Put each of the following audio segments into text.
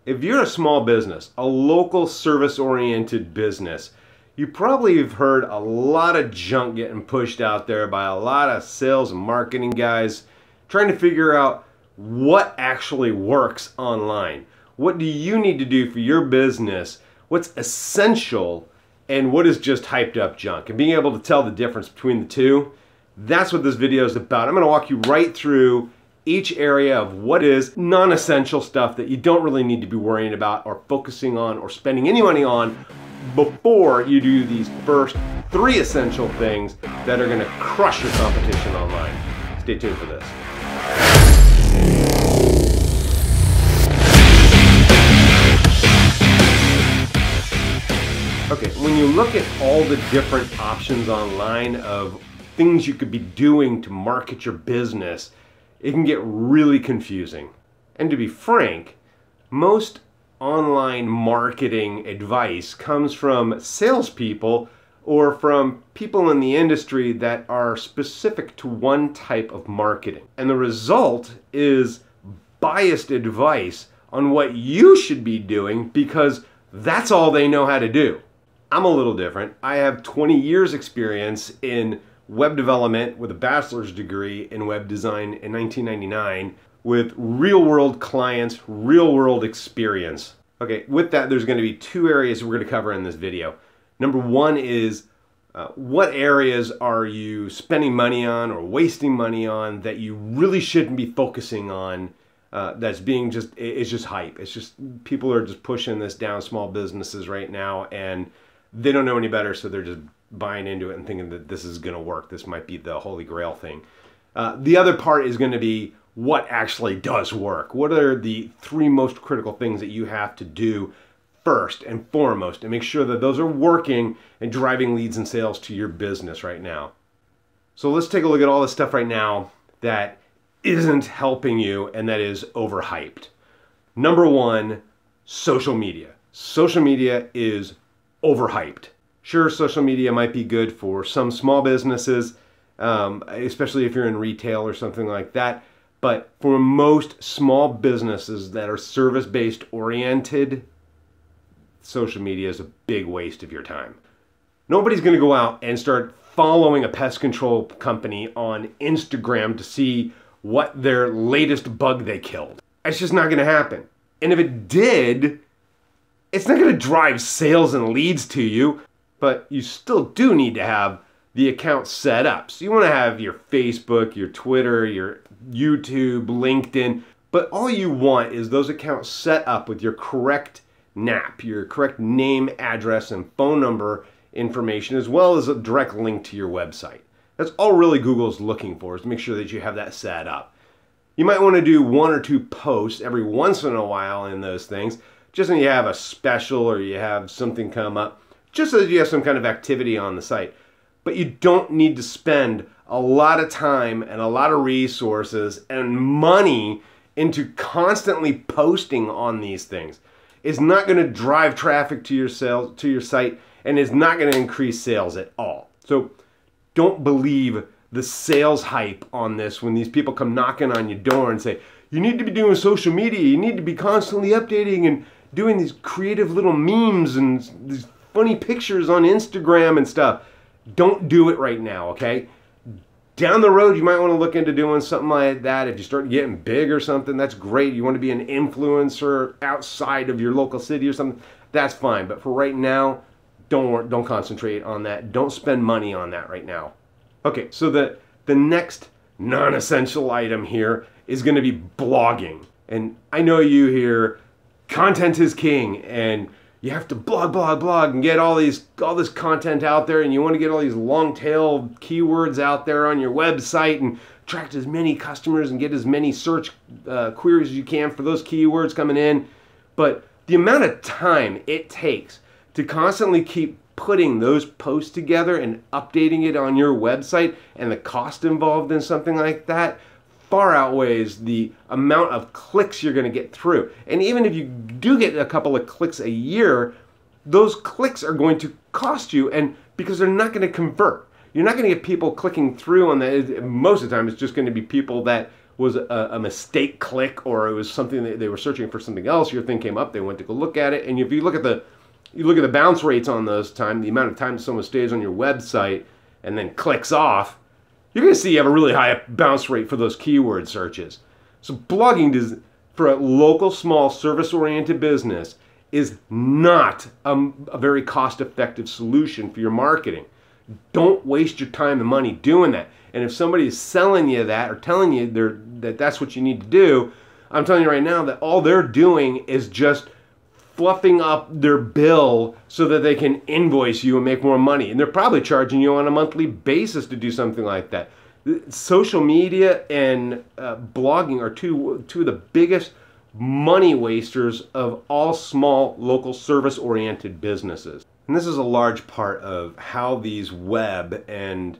If you're a small business, a local service-oriented business, you probably have heard a lot of junk getting pushed out there by a lot of sales and marketing guys trying to figure out what actually works online. What do you need to do for your business? What's essential and what is just hyped up junk? And being able to tell the difference between the two, that's what this video is about. I'm going to walk you right through each area of what is non-essential stuff that you don't really need to be worrying about or focusing on or spending any money on before you do these first 3 essential things that are going to crush your competition online. Stay tuned for this. Okay, when you look at all the different options online of things you could be doing to market your business, it can get really confusing. And to be frank, most online marketing advice comes from salespeople or from people in the industry that are specific to one type of marketing. And the result is biased advice on what you should be doing because that's all they know how to do. I'm a little different. I have 20 years experience in web development with a bachelor's degree in web design in 1999 with real-world clients, real-world experience. Okay, with that, there's going to be 2 areas we're going to cover in this video. Number 1 is what areas are you spending money on or wasting money on that you really shouldn't be focusing on, that's being it's just hype. It's just people are just pushing this down small businesses right now and they don't know any better, so they're just buying into it and thinking that this is going to work. This might be the holy grail thing. The other part is going to be what actually does work. What are the 3 most critical things that you have to do first and foremost and make sure that those are working and driving leads and sales to your business right now. So let's take a look at all this stuff right now that isn't helping you and that is overhyped. Number 1, social media. Social media is overhyped. Sure, social media might be good for some small businesses, especially if you're in retail or something like that. But for most small businesses that are service-based oriented, social media is a big waste of your time. Nobody's going to go out and start following a pest control company on Instagram to see what their latest bug they killed. It's just not going to happen. And if it did, it's not going to drive sales and leads to you, but you still do need to have the account set up. So you want to have your Facebook, your Twitter, your YouTube, LinkedIn, but all you want is those accounts set up with your correct NAP, your correct name, address, and phone number information, as well as a direct link to your website. That's all really Google's looking for, is to make sure that you have that set up. You might want to do 1 or 2 posts every once in a while in those things, just when you have a special or you have something come up, just so that you have some kind of activity on the site. But you don't need to spend a lot of time and a lot of resources and money into constantly posting on these things. It's not going to drive traffic to your site, and it's not going to increase sales at all. So don't believe the sales hype on this when these people come knocking on your door and say, you need to be doing social media, you need to be constantly updating and doing these creative little memes and these funny pictures on Instagram and stuff. Don't do it right now, okay? Down the road, you might want to look into doing something like that. If you start getting big or something, that's great. You want to be an influencer outside of your local city or something, that's fine. But for right now, don't concentrate on that. Don't spend money on that right now. Okay, so the next non-essential item here is going to be blogging. And I know you hear content is king and you have to blog and get all this content out there, and you want to get all these long tail keywords out there on your website and attract as many customers and get as many search queries as you can for those keywords coming in. But the amount of time it takes to constantly keep putting those posts together and updating it on your website and the cost involved in something like that far outweighs the amount of clicks you're going to get through. And even if you do get a couple of clicks a year, those clicks are going to cost you, and because they're not going to convert. You're not going to get people clicking through on that. Most of the time it's just going to be people that was a mistake click, or it was something that they were searching for something else, your thing came up, they went to go look at it, and if you look at the bounce rates on those the amount of time someone stays on your website and then clicks off, you're going to see you have a really high bounce rate for those keyword searches. So blogging for a local, small, service-oriented business is not a very cost-effective solution for your marketing. Don't waste your time and money doing that. And if somebody is selling you that or telling you that that's what you need to do, I'm telling you right now that all they're doing is just fluffing up their bill so that they can invoice you and make more money. And they're probably charging you on a monthly basis to do something like that. Social media and blogging are two of the biggest money wasters of all small, local, service-oriented businesses. And this is a large part of how these web and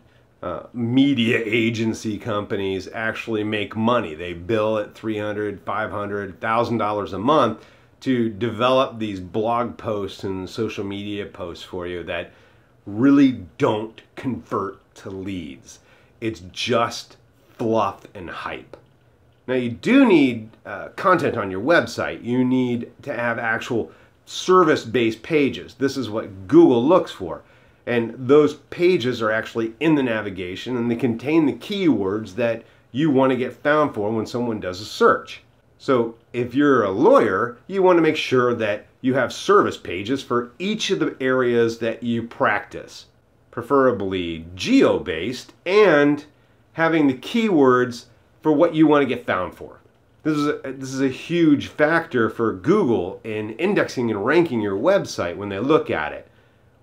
media agency companies actually make money. They bill at $300, $500, $1,000 a month to develop these blog posts and social media posts for you that really don't convert to leads. It's just fluff and hype. Now you do need content on your website. You need to have actual service-based pages. This is what Google looks for. And those pages are actually in the navigation, and they contain the keywords that you want to get found for when someone does a search. So if you're a lawyer, you want to make sure that you have service pages for each of the areas that you practice, preferably geo-based, and having the keywords for what you want to get found for. This is a huge factor for Google in indexing and ranking your website when they look at it.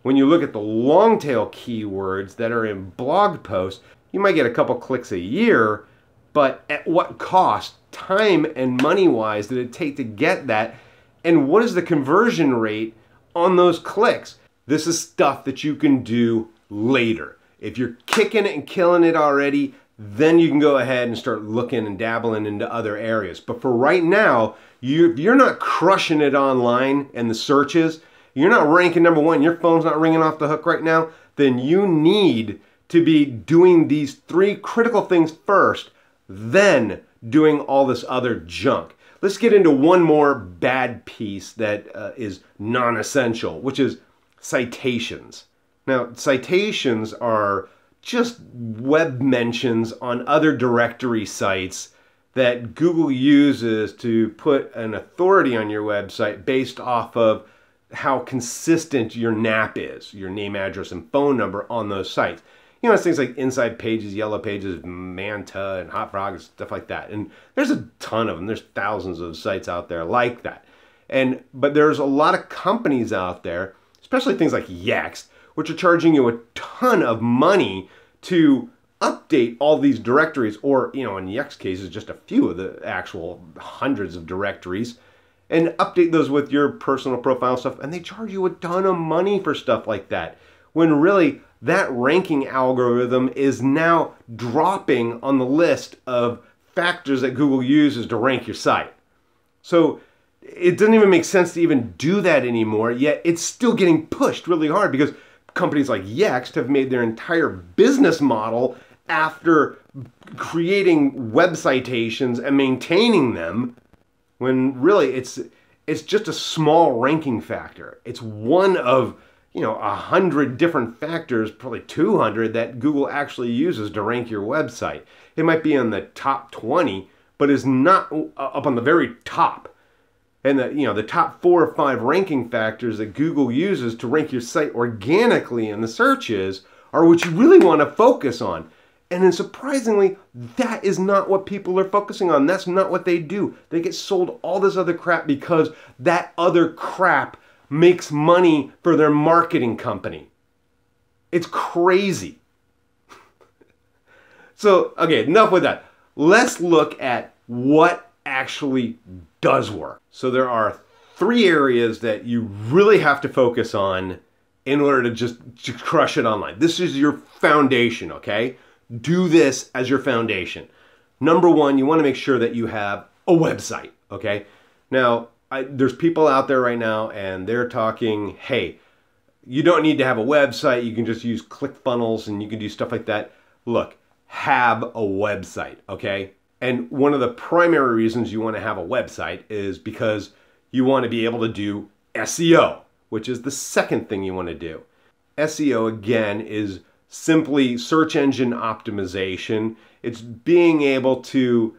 When you look at the long tail keywords that are in blog posts, you might get a couple clicks a year, but at what cost, time and money-wise, did it take to get that? And what is the conversion rate on those clicks? This is stuff that you can do later. If you're kicking it and killing it already, then you can go ahead and start looking and dabbling into other areas. But for right now, you're not crushing it online and the searches, you're not ranking #1, your phone's not ringing off the hook right now, then you need to be doing these 3 critical things first, then doing all this other junk. Let's get into one more bad piece that is non-essential, which is citations. Now, citations are just web mentions on other directory sites that Google uses to put an authority on your website based off of how consistent your NAP is, your name, address, and phone number on those sites. You know, it's things like Inside Pages, Yellow Pages, Manta, and Hot Frog, and stuff like that. And there's a ton of them. There's thousands of sites out there like that. But there's a lot of companies out there, especially things like Yext, which are charging you a ton of money to update all these directories, or, you know, in Yext cases, just a few of the actual hundreds of directories, and update those with your personal profile stuff, and they charge you a ton of money for stuff like that, when really that ranking algorithm is now dropping on the list of factors that Google uses to rank your site. So it doesn't even make sense to even do that anymore, yet it's still getting pushed really hard because companies like Yext have made their entire business model after creating web citations and maintaining them, when really it's just a small ranking factor. It's one of, you know, 100 different factors, probably 200, that Google actually uses to rank your website. It might be in the top 20, but is not up on the very top. And the top 4 or 5 ranking factors that Google uses to rank your site organically in the searches are what you really want to focus on. And then surprisingly, that is not what people are focusing on. That's not what they do. They get sold all this other crap because that other crap makes money for their marketing company. It's crazy. So, okay, enough with that. Let's look at what actually does work. So there are 3 areas that you really have to focus on in order to just crush it online. This is your foundation, okay? Do this as your foundation. Number 1, you want to make sure that you have a website, okay? Now, there's people out there right now and they're talking, hey, you don't need to have a website. You can just use ClickFunnels and you can do stuff like that. Look, have a website, okay? And one of the primary reasons you want to have a website is because you want to be able to do SEO, which is the second thing you want to do. SEO, again, is simply search engine optimization. It's being able to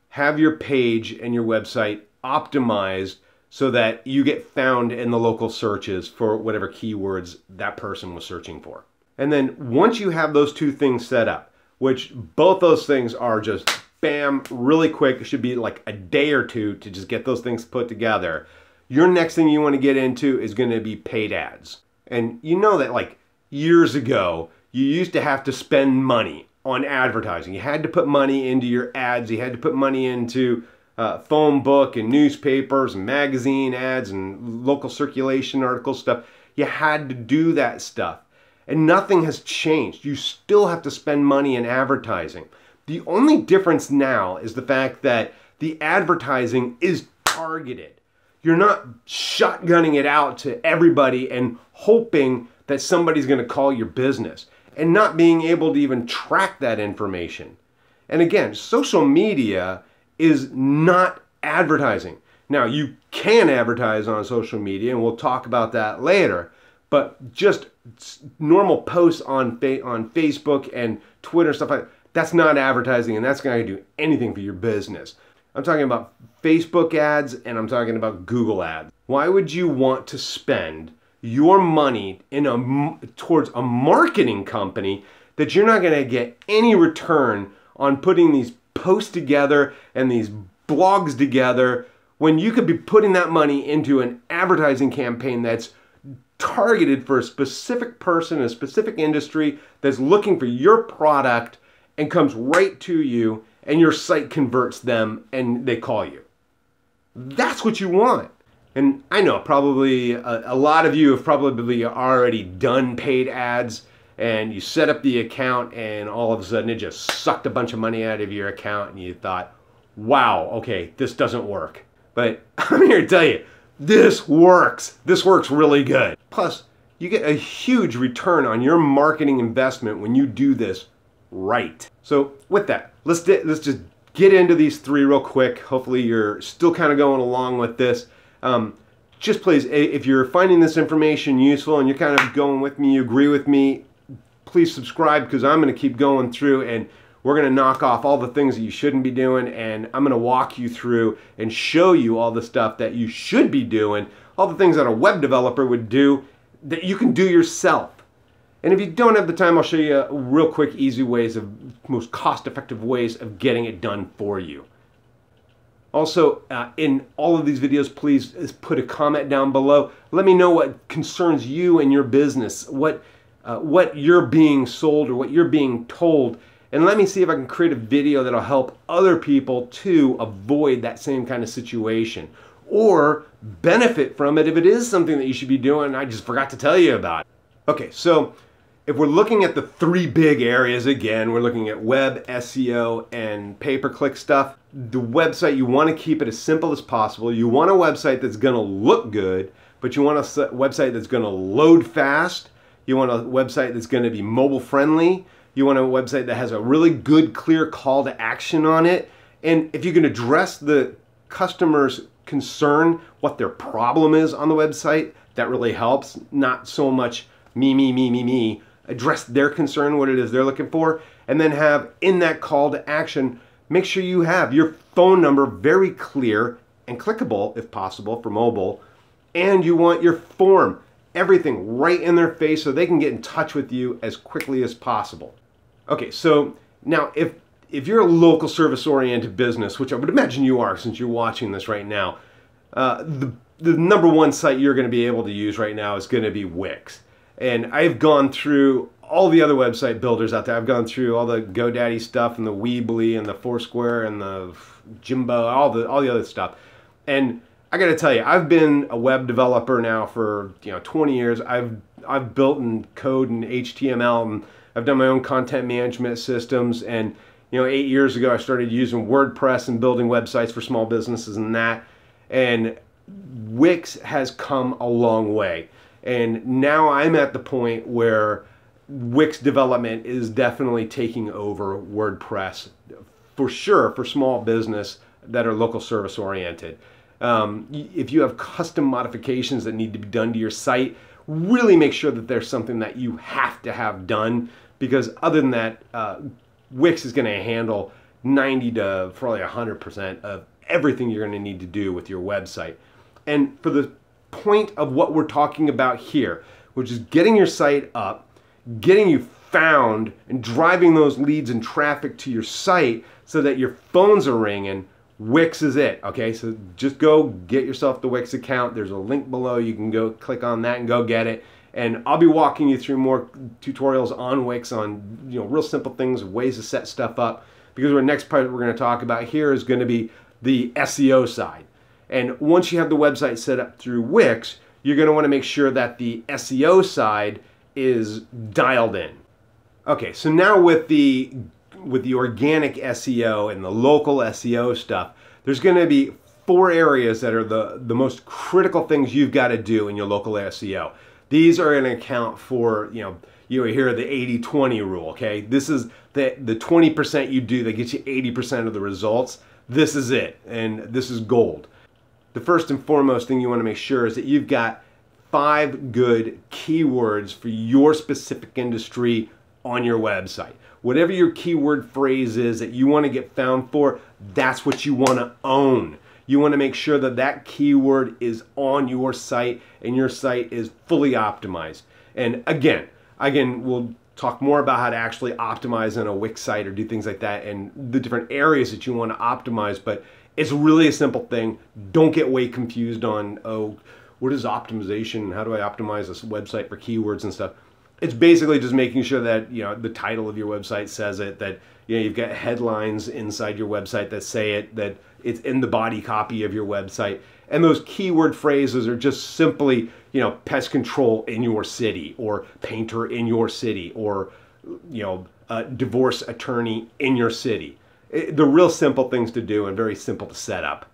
have your page and your website optimized so that you get found in the local searches for whatever keywords that person was searching for. And then once you have those two things set up, which both those things are just bam, really quick, it should be like a day or two to just get those things put together, your next thing you want to get into is going to be paid ads. And you know that like years ago, you used to have to spend money on advertising. You had to put money into your ads. You had to put money into phone book and newspapers and magazine ads and local circulation article stuff. You had to do that stuff. And nothing has changed. You still have to spend money in advertising. The only difference now is the fact that the advertising is targeted. You're not shotgunning it out to everybody and hoping that somebody's going to call your business and not being able to even track that information. And again, social media is not advertising. Now, you can advertise on social media, and we'll talk about that later, but just normal posts on Facebook and Twitter, stuff like that, that's not advertising, and that's not going to do anything for your business. I'm talking about Facebook ads, and I'm talking about Google ads. Why would you want to spend your money towards a marketing company that you're not going to get any return on putting these posts together and these blogs together when you could be putting that money into an advertising campaign that's targeted for a specific person, a specific industry that's looking for your product and comes right to you, and your site converts them and they call you. That's what you want. And I know probably a lot of you have probably already done paid ads, and you set up the account and all of a sudden it just sucked a bunch of money out of your account and you thought, wow, okay, this doesn't work. But I'm here to tell you, this works. This works really good. Plus, you get a huge return on your marketing investment when you do this right. So with that, let's just get into these three real quick. Hopefully you're still kind of going along with this. Just please, if you're finding this information useful and you're kind of going with me, you agree with me, please subscribe, because I'm going to keep going through and we're going to knock off all the things that you shouldn't be doing, and I'm going to walk you through and show you all the stuff that you should be doing, all the things that a web developer would do that you can do yourself. And if you don't have the time, I'll show you real quick, easy ways of, most cost-effective ways of getting it done for you. Also, in all of these videos, please put a comment down below. Let me know what concerns you and your business, what you're being sold or what you're being told. And let me see if I can create a video that'll help other people to avoid that same kind of situation or benefit from it if it is something that you should be doing and I just forgot to tell you about. Okay, so if we're looking at the three big areas, again, we're looking at web, SEO, and pay-per-click stuff. The website, you want to keep it as simple as possible. You want a website that's going to look good, but you want a website that's going to load fast. You want a website that's going to be mobile friendly. You want a website that has a really good, clear call to action on it. And if you can address the customer's concern, what their problem is on the website, that really helps. Not so much me. Address their concern, what it is they're looking for, and then have in that call to action, make sure you have your phone number very clear and clickable if possible for mobile, and you want your form, everything right in their face so they can get in touch with you as quickly as possible. Okay, so now if you're a local service-oriented business, which I would imagine you are since you're watching this right now, the number one site you're going to be able to use right now is going to be Wix. And I've gone through all the other website builders out there. I've gone through all the GoDaddy stuff and the Weebly and the Foursquare and the Jimbo, all the other stuff. And I got to tell you, I've been a web developer now for 20 years. I've built and code in HTML, and I've done my own content management systems. And 8 years ago, I started using WordPress and building websites for small businesses and that. And Wix has come a long way. And now I'm at the point where Wix development is definitely taking over WordPress for sure for small business that are local service oriented. If you have custom modifications that need to be done to your site, really make sure that there's something that you have to have done, because other than that, Wix is going to handle 90 to probably 100% of everything you're going to need to do with your website. And for the point of what we're talking about here, which is getting your site up, getting you found, and driving those leads and traffic to your site so that your phones are ringing, Wix is it. Okay, so just go get yourself the Wix account. There's a link below. You can go click on that and go get it. And I'll be walking you through more tutorials on Wix on real simple things, ways to set stuff up. Because our next part we're going to talk about here is going to be the SEO side. And once you have the website set up through Wix, you're going to want to make sure that the SEO side is dialed in. Okay, so now with the organic SEO and the local SEO stuff, there's going to be 4 areas that are the most critical things you've got to do in your local SEO. These are going to account for, you hear the 80-20 rule, okay? This is the 20% you do that gets you 80% of the results. This is it, and this is gold. The first and foremost thing you want to make sure is that you've got 5 good keywords for your specific industry on your website. Whatever your keyword phrase is that you want to get found for, that's what you want to own. You want to make sure that that keyword is on your site and your site is fully optimized. And again, we'll talk more about how to actually optimize on a Wix site or do things like that and the different areas that you want to optimize, but it's really a simple thing. Don't get way confused on, oh, what is optimization? How do I optimize this website for keywords and stuff? It's basically just making sure that the title of your website says it, that you've got headlines inside your website that say it, that it's in the body copy of your website. And those keyword phrases are just simply, pest control in your city, or painter in your city, or divorce attorney in your city. They're real simple things to do and very simple to set up.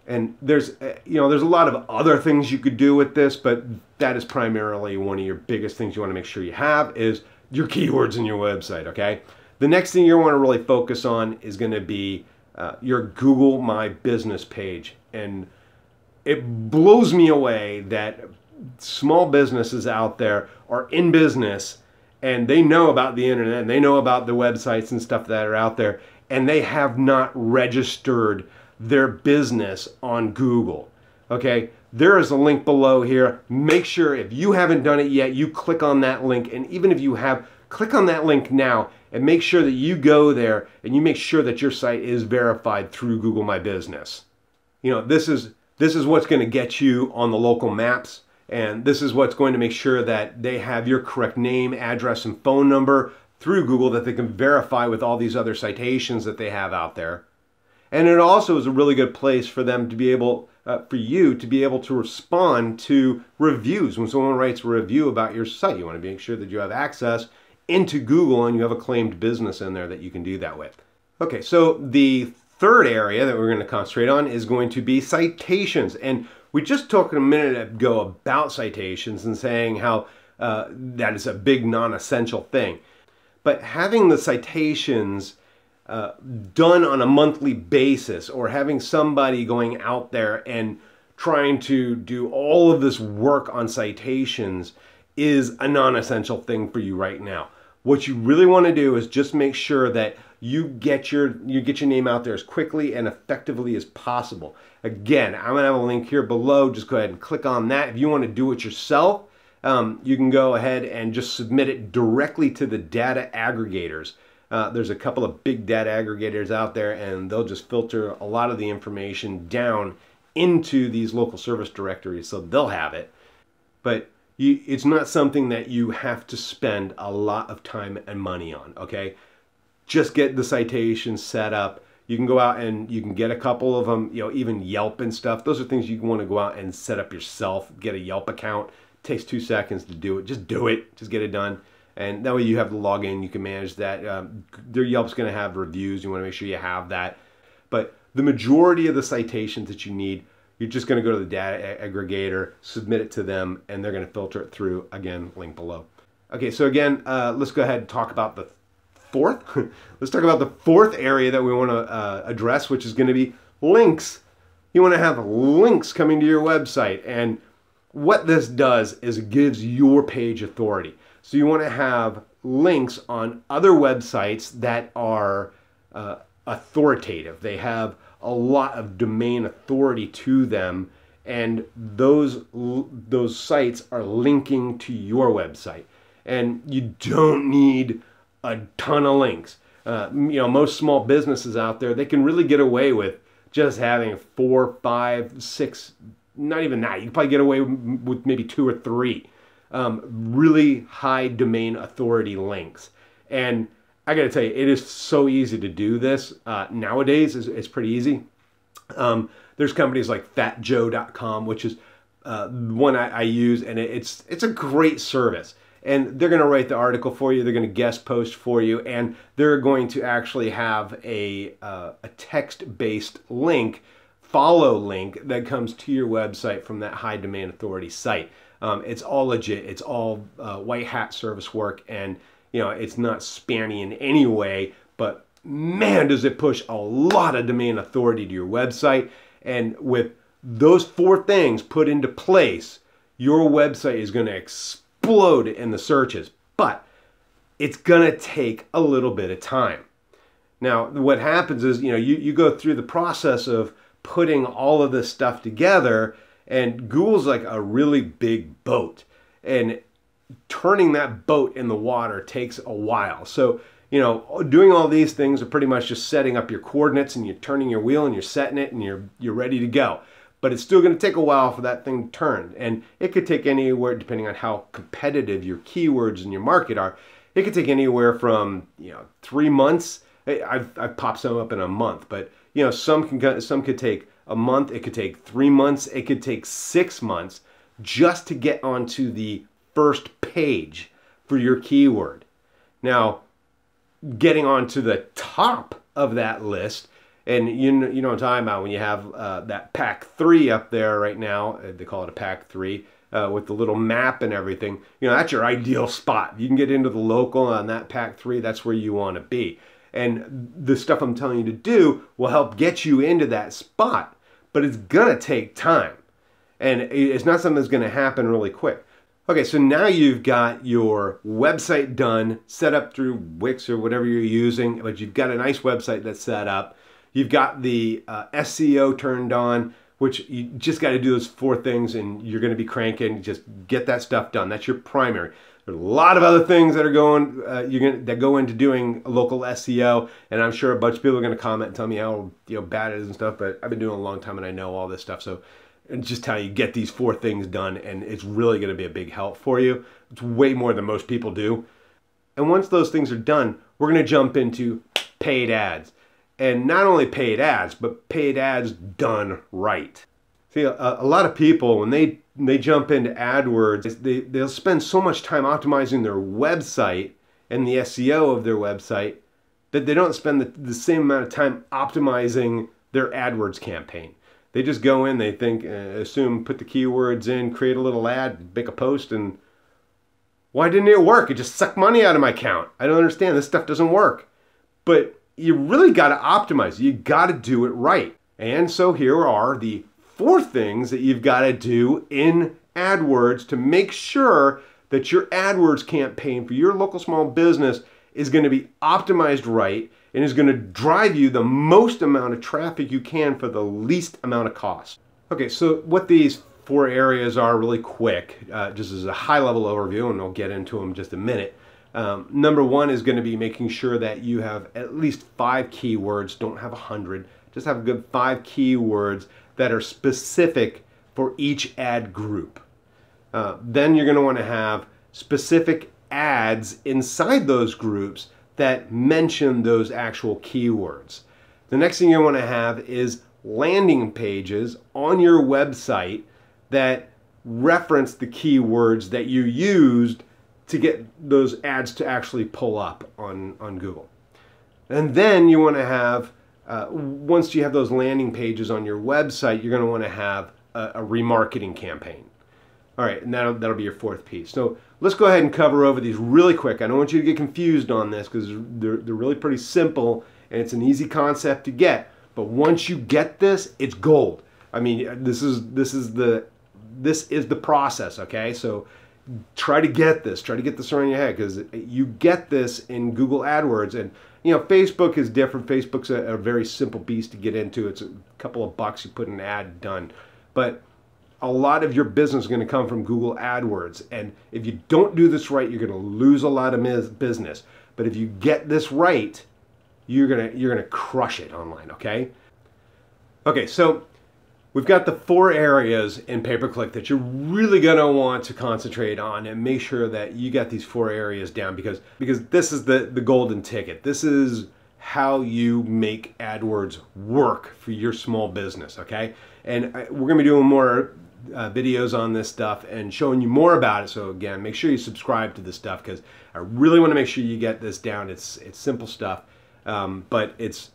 And there's a lot of other things you could do with this, but that is primarily one of your biggest things you want to make sure you have is your keywords in your website, okay? The next thing you want to really focus on is going to be your Google My Business page. And it blows me away that small businesses out there are in business and they know about the internet and they know about the websites and stuff that are out there, and they have not registered their business on Google. Okay, there is a link below here. Make sure if you haven't done it yet, you click on that link, and even if you have, click on that link now and make sure that you go there and you make sure that your site is verified through Google My Business. This is what's going to get you on the local maps, and this is what's going to make sure that they have your correct name, address, and phone number through Google that they can verify with all these other citations that they have out there. And it also is a really good place for them to be able, for you to be able to respond to reviews. When someone writes a review about your site, you want to make sure that you have access into Google and you have a claimed business in there that you can do that with. Okay, so the third area that we're going to concentrate on is going to be citations. And we just talked a minute ago about citations and saying how that is a big non-essential thing. But having the citations done on a monthly basis, or having somebody going out there and trying to do all of this work on citations is a non-essential thing for you right now. What you really want to do is just make sure that you get your name out there as quickly and effectively as possible. Again, I'm going to have a link here below. Just go ahead and click on that. If you want to do it yourself, you can go ahead and just submit it directly to the data aggregators. There's a couple of big data aggregators out there, and they'll just filter a lot of the information down into these local service directories, so they'll have it. But it's not something that you have to spend a lot of time and money on, okay? Just get the citations set up. You can go out and you can get a couple of them, even Yelp and stuff. Those are things you want to go out and set up yourself. Get a Yelp account. It takes 2 seconds to do it. Just do it. Just get it done. And that way you have the login, you can manage that. Their Yelp's going to have reviews. You want to make sure you have that. But the majority of the citations that you need, you're just going to go to the data aggregator, submit it to them, and they're going to filter it through. Again, link below. Okay, so again, let's go ahead and talk about the fourth. Let's talk about the fourth area that we want to address, which is going to be links. You want to have links coming to your website, and what this does is it gives your page authority. So you want to have links on other websites that are authoritative. They have a lot of domain authority to them, and those sites are linking to your website. And you don't need a ton of links. Most small businesses out there, they can really get away with just having 4, 5, 6, not even that. You can probably get away with maybe 2 or 3 really high domain authority links. And I gotta tell you, it is so easy to do this. Nowadays, it's pretty easy. There's companies like fatjoe.com, which is one I use, and it's a great service. And they're going to write the article for you. They're going to guest post for you, and they're going to actually have a text-based link, follow link that comes to your website from that high domain authority site. It's all legit. It's all white hat service work, and it's not spammy in any way. But man, does it push a lot of domain authority to your website. And with those 4 things put into place, your website is going to explode in the searches, but it's gonna take a little bit of time. Now, what happens is, you go through the process of putting all of this stuff together, and Google's like a really big boat, and turning that boat in the water takes a while. So, doing all these things are pretty much just setting up your coordinates, and you're turning your wheel and you're setting it, and you're ready to go. But it's still going to take a while for that thing to turn. And it could take anywhere, depending on how competitive your keywords and your market are, it could take anywhere from 3 months. I've popped some up in a month, but some could take a month. It could take 3 months. It could take 6 months just to get onto the first page for your keyword. Now, getting onto the top of that list, and you know what I'm talking about when you have that pack 3 up there right now. They call it a pack 3 with the little map and everything. That's your ideal spot. You can get into the local on that pack 3. That's where you want to be. And the stuff I'm telling you to do will help get you into that spot. But it's going to take time. And it's not something that's going to happen really quick. Okay, so now you've got your website done, set up through Wix or whatever you're using, but you've got a nice website that's set up. You've got the SEO turned on, which you just got to do those 4 things, and you're going to be cranking. Just get that stuff done. That's your primary. There's a lot of other things that are going that go into doing local SEO, and I'm sure a bunch of people are going to comment and tell me how bad it is and stuff. But I've been doing it a long time, and I know all this stuff. So, and just how you get these 4 things done, and it's really going to be a big help for you. It's way more than most people do. And once those things are done, we're going to jump into paid ads. And not only paid ads, but paid ads done right. See, a lot of people, when they jump into AdWords, they'll spend so much time optimizing their website and the SEO of their website that they don't spend the same amount of time optimizing their AdWords campaign. They just go in, they think, assume, put the keywords in, create a little ad, make a post, and why didn't it work? It just sucked money out of my account. I don't understand. This stuff doesn't work. But you really got to optimize. You got to do it right. And so here are the 4 things that you've got to do in AdWords to make sure that your AdWords campaign for your local small business is going to be optimized right and is going to drive you the most amount of traffic you can for the least amount of cost. Okay, so what these 4 areas are really quick, just as a high-level overview, and I'll get into them in just a minute. Number 1 is going to be making sure that you have at least 5 keywords. Don't have 100. Just have a good 5 keywords that are specific for each ad group. Then you're going to want to have specific ads inside those groups that mention those actual keywords. The next thing you want to have is landing pages on your website that reference the keywords that you used to get those ads to actually pull up on Google. And then you want to have, once you have those landing pages on your website, you're going to want to have a remarketing campaign. All right, and that'll be your fourth piece. So let's go ahead and cover over these really quick. I don't want you to get confused on this because they're really pretty simple and it's an easy concept to get. But once you get this, it's gold. I mean, this is the process. Okay, so try to get this around your head, because you get this in Google AdWords. And Facebook is different. Facebook's a very simple beast to get into. It's a couple of bucks, you put an ad, done. But a lot of your business is going to come from Google AdWords, and if you don't do this right, you're going to lose a lot of business. But if you get this right, you're gonna crush it online. Okay, so we've got the 4 areas in pay-per-click that you're really going to want to concentrate on, and make sure that you got these 4 areas down, because this is the golden ticket. This is how you make AdWords work for your small business. Okay, and we're going to be doing more videos on this stuff and showing you more about it. So again, make sure you subscribe to this stuff, because I really want to make sure you get this down. It's simple stuff, but it's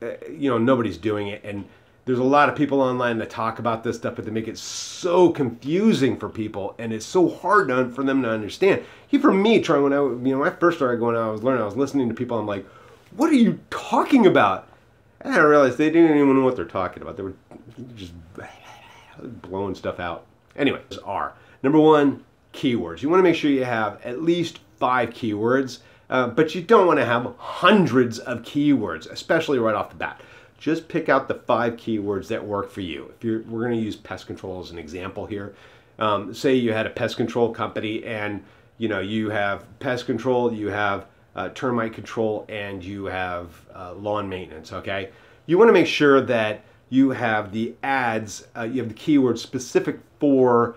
nobody's doing it, and there's a lot of people online that talk about this stuff, but they make it so confusing for people, and it's so hard for them to understand. For me, when I first started going out, I was listening to people. I'm like, what are you talking about? And I realized they didn't even know what they're talking about. They were just blowing stuff out. Anyway, number 1, keywords. You want to make sure you have at least 5 keywords, but you don't want to have hundreds of keywords, especially right off the bat. Just pick out the 5 keywords that work for you. We're going to use pest control as an example here. Say you had a pest control company, and you have pest control, you have termite control, and you have lawn maintenance. Okay, you want to make sure that you have the ads, you have the keywords specific for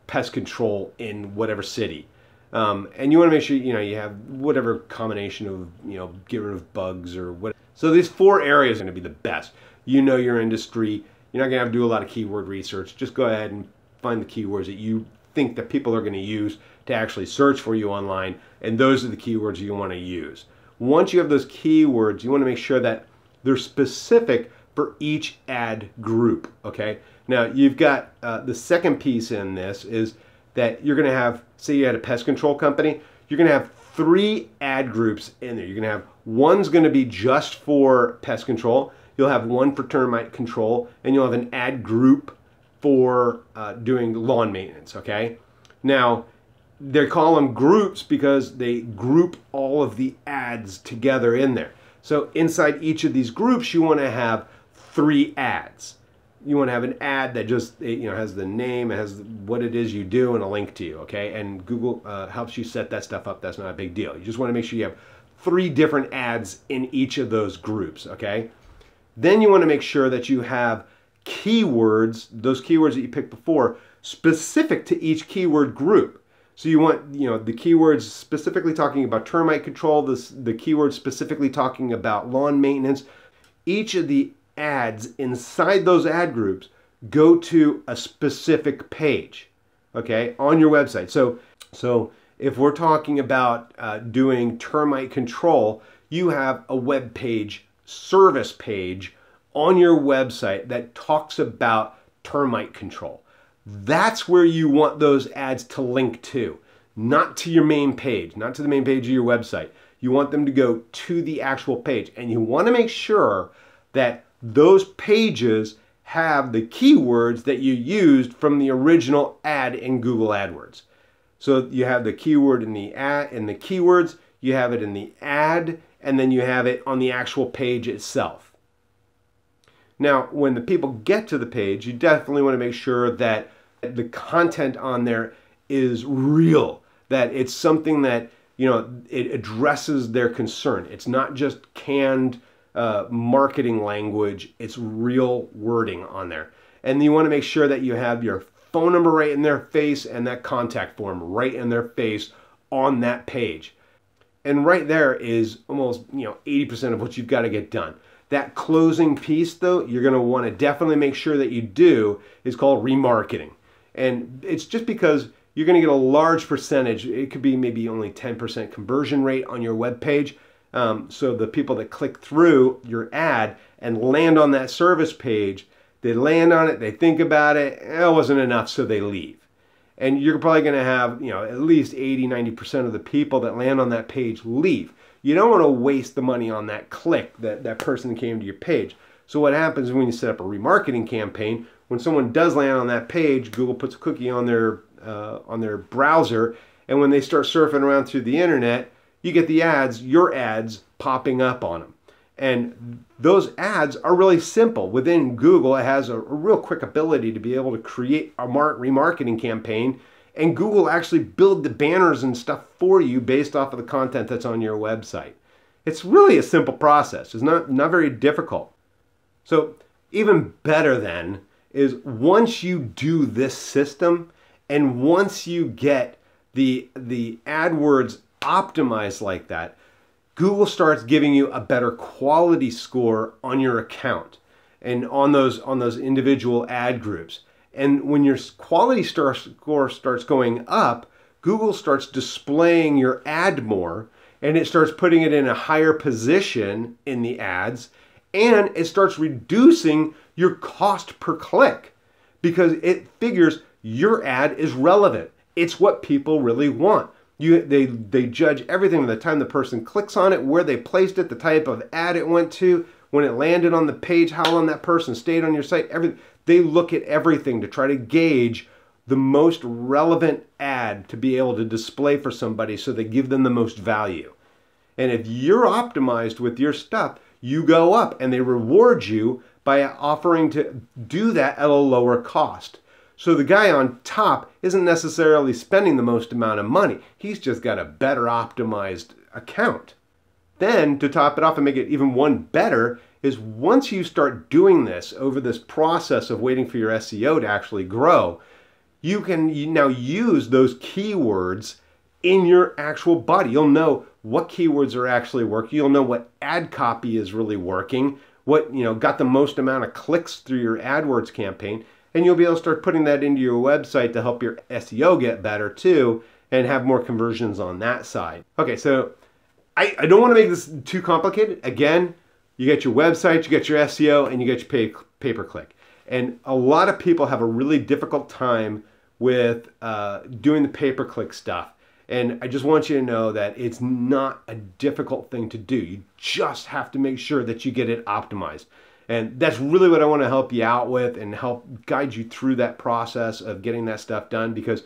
pest control in whatever city. And you want to make sure you have whatever combination of get rid of bugs or what. So these 4 areas are going to be the best. Your industry. You're not going to have to do a lot of keyword research. Just go ahead and find the keywords that you think that people are going to use to actually search for you online, and those are the keywords you want to use. Once you have those keywords, you want to make sure that they're specific for each ad group. Okay. Now you've got the second piece in this is that you're going to have, say you had a pest control company, you're going to have 3 ad groups in there. You're going to have one's going to be just for pest control. You'll have one for termite control, and you'll have an ad group for doing lawn maintenance. Okay. Now they call them groups because they group all of the ads together in there. So inside each of these groups, you want to have 3 ads. You want to have an ad that just has the name, it has what it is you do, and a link to you. Okay, and Google helps you set that stuff up. That's not a big deal. You just want to make sure you have 3 different ads in each of those groups. Okay, then you want to make sure that you have keywords, those keywords that you picked before, specific to each keyword group. So you want the keywords specifically talking about termite control, the keywords specifically talking about lawn maintenance. Each of the ads inside those ad groups go to a specific page, okay, on your website. So if we're talking about doing termite control, you have a web page, service page on your website that talks about termite control. That's where you want those ads to link to, not to your main page, not to the main page of your website. You want them to go to the actual page, and you want to make sure that those pages have the keywords that you used from the original ad in Google AdWords. So you have the keyword in the ad, in the keywords, you have it in the ad, and then you have it on the actual page itself. Now, when the people get to the page, you definitely want to make sure that the content on there is real, that it's something that, it addresses their concern. It's not just canned marketing language, it's real wording on there. And you want to make sure that you have your phone number right in their face and that contact form right in their face on that page. And right there is almost 80% of what you've got to get done. That closing piece, though, you're going to want to definitely make sure that you do, is called remarketing. And it's just because you're going to get a large percentage. It could be maybe only 10% conversion rate on your web page. So the people that click through your ad and land on that service page, they land on it, they think about it, it wasn't enough, so they leave. And you're probably going to have, at least 80-90% of the people that land on that page leave. You don't want to waste the money on that click that person came to your page. So what happens when you set up a remarketing campaign, when someone does land on that page, Google puts a cookie on their browser, and when they start surfing around through the internet, you get the ads, your ads, popping up on them. And those ads are really simple. Within Google, it has a real quick ability to be able to create a remarketing campaign, and Google actually build the banners and stuff for you based off of the content that's on your website. It's really a simple process. It's not very difficult. So even better then is once you do this system, and once you get the AdWords optimized like that, Google starts giving you a better quality score on your account and on those individual ad groups. And when your quality score starts going up, Google starts displaying your ad more, and it starts putting it in a higher position in the ads, and it starts reducing your cost per click because it figures your ad is relevant. It's what people really want. They judge everything from the time the person clicks on it, where they placed it, the type of ad it went to, when it landed on the page, how long that person stayed on your site. They look at everything to try to gauge the most relevant ad to be able to display for somebody so they give them the most value. And if you're optimized with your stuff, you go up, and they reward you by offering to do that at a lower cost. So the guy on top isn't necessarily spending the most amount of money. He's just got a better optimized account. Then to top it off and make it even one better is once you start doing this over this process of waiting for your SEO to actually grow, you now use those keywords in your actual body. You'll know what keywords are actually working. You'll know what ad copy is really working, what got the most amount of clicks through your AdWords campaign. And you'll be able to start putting that into your website to help your SEO get better too and have more conversions on that side. Okay, so I don't want to make this too complicated. Again, you get your website, you get your SEO, and you get your pay-per-click. And a lot of people have a really difficult time with doing the pay-per-click stuff. And I just want you to know that it's not a difficult thing to do. You just have to make sure that you get it optimized. And that's really what I want to help you out with and help guide you through that process of getting that stuff done, because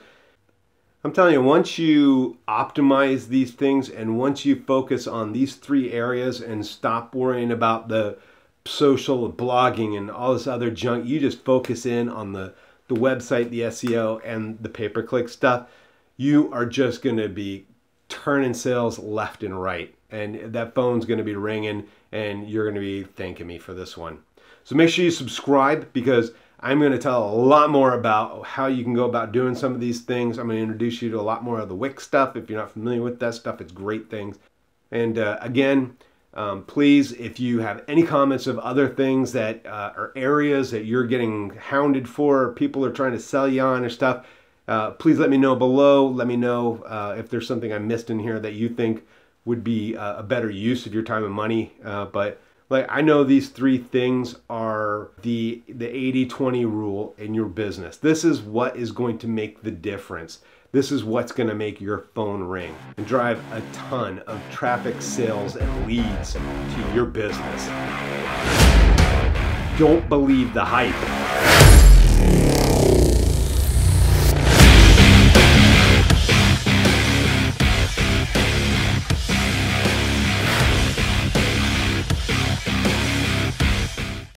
I'm telling you, once you optimize these things and once you focus on these three areas and stop worrying about the social, blogging, and all this other junk, you just focus in on the website, the SEO, and the pay-per-click stuff, you are just going to be turning sales left and right. And that phone's going to be ringing, and you're going to be thanking me for this one. So make sure you subscribe, because I'm going to tell a lot more about how you can go about doing some of these things. I'm going to introduce you to a lot more of the Wix stuff. If you're not familiar with that stuff, it's great things. And again, please, if you have any comments of other things that are areas that you're getting hounded for, or people are trying to sell you on or stuff, please let me know below. Let me know if there's something I missed in here that you think would be a better use of your time and money. But like, I know these three things are the 80-20 rule in your business. This is what is going to make the difference. This is what's going to make your phone ring and drive a ton of traffic, sales, and leads to your business. Don't believe the hype.